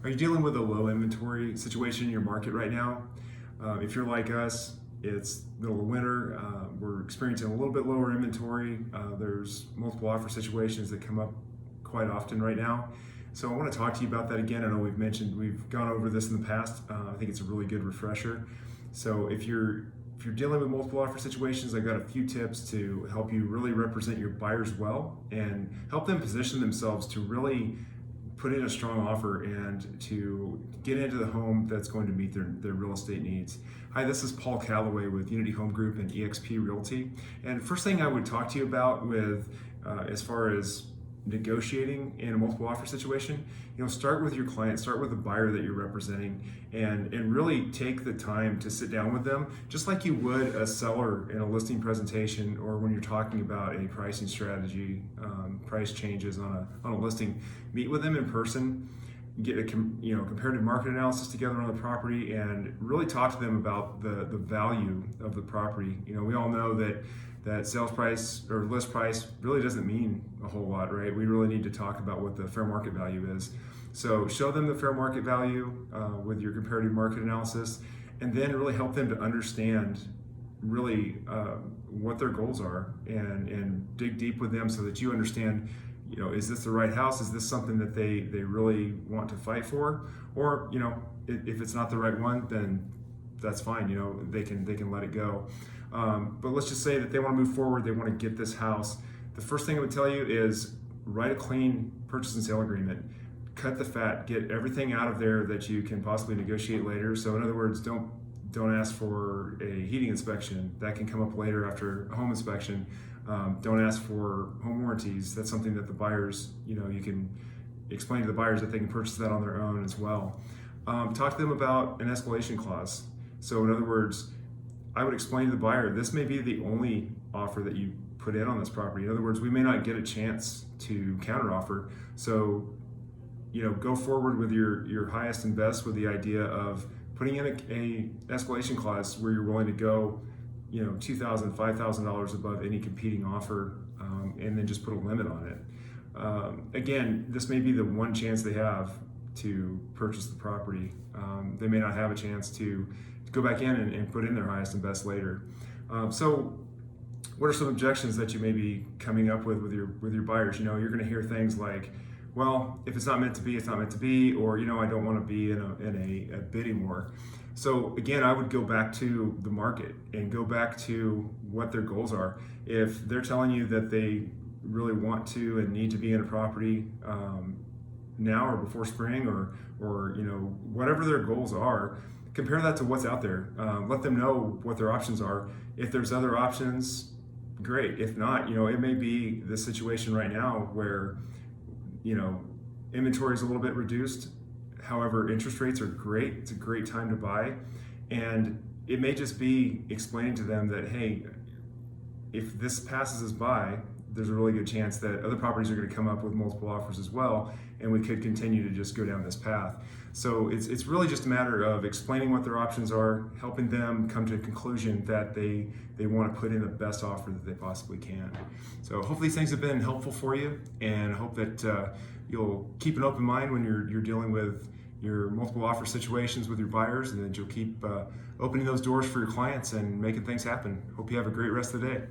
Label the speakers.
Speaker 1: Are you dealing with a low inventory situation in your market right now? If you're like us, it's middle of winter. We're experiencing a little bit lower inventory. There's multiple offer situations that come up quite often right now. So I want to talk to you about that again. I know we've gone over this in the past. I think it's a really good refresher. So if you're dealing with multiple offer situations, I've got a few tips to help you really represent your buyers well and help them position themselves to really put in a strong offer and to get into the home that's going to meet their real estate needs. Hi, this is Paul Calloway with Unity Home Group and eXp Realty. And first thing I would talk to you about with as far as negotiating in a multiple offer situation, start with your client, start with the buyer that you're representing, and really take the time to sit down with them, just like you would a seller in a listing presentation or when you're talking about a pricing strategy, price changes on a listing. Meet with them in person, get a comparative market analysis together on the property, and really talk to them about the value of the property. We all know that sales price or list price really doesn't mean a whole lot, right? We really need to talk about what the fair market value is. So show them the fair market value with your comparative market analysis, and then really help them to understand really what their goals are, and dig deep with them so that you understand, is this the right house? Is this something that they really want to fight for? Or, if it's not the right one, then that's fine. They can let it go. But let's just say that they want to move forward. They want to get this house. The first thing I would tell you is write a clean purchase and sale agreement. Cut the fat. Get everything out of there that you can possibly negotiate later. So in other words, don't ask for a heating inspection. That can come up later after a home inspection. Don't ask for home warranties. That's something that the buyers, you can explain to the buyers that they can purchase that on their own as well. Talk to them about an escalation clause. So in other words, I would explain to the buyer, this may be the only offer that you put in on this property. In other words, we may not get a chance to counteroffer. So, go forward with your highest and best with the idea of putting in a escalation clause where you're willing to go, $2,000, $5,000 above any competing offer, and then just put a limit on it. Again, this may be the one chance they have to purchase the property. They may not have a chance to go back in and put in their highest and best later. So what are some objections that you may be coming up with your buyers? You're going to hear things like, well, if it's not meant to be, it's not meant to be, or I don't want to be in a bidding war. So again, I would go back to the market and go back to what their goals are. If they're telling you that they really want to and need to be in a property now or before spring, or whatever their goals are, compare that to what's out there. Let them know what their options are. If there's other options, great. If not, it may be the situation right now where inventory is a little bit reduced. However, interest rates are great. It's a great time to buy. And it may just be explaining to them that, hey, if this passes us by, there's a really good chance that other properties are going to come up with multiple offers as well, and we could continue to just go down this path. So it's really just a matter of explaining what their options are, helping them come to a conclusion that they want to put in the best offer that they possibly can. So hopefully these things have been helpful for you, and I hope that you'll keep an open mind when you're dealing with your multiple offer situations with your buyers, and that you'll keep opening those doors for your clients and making things happen. Hope you have a great rest of the day.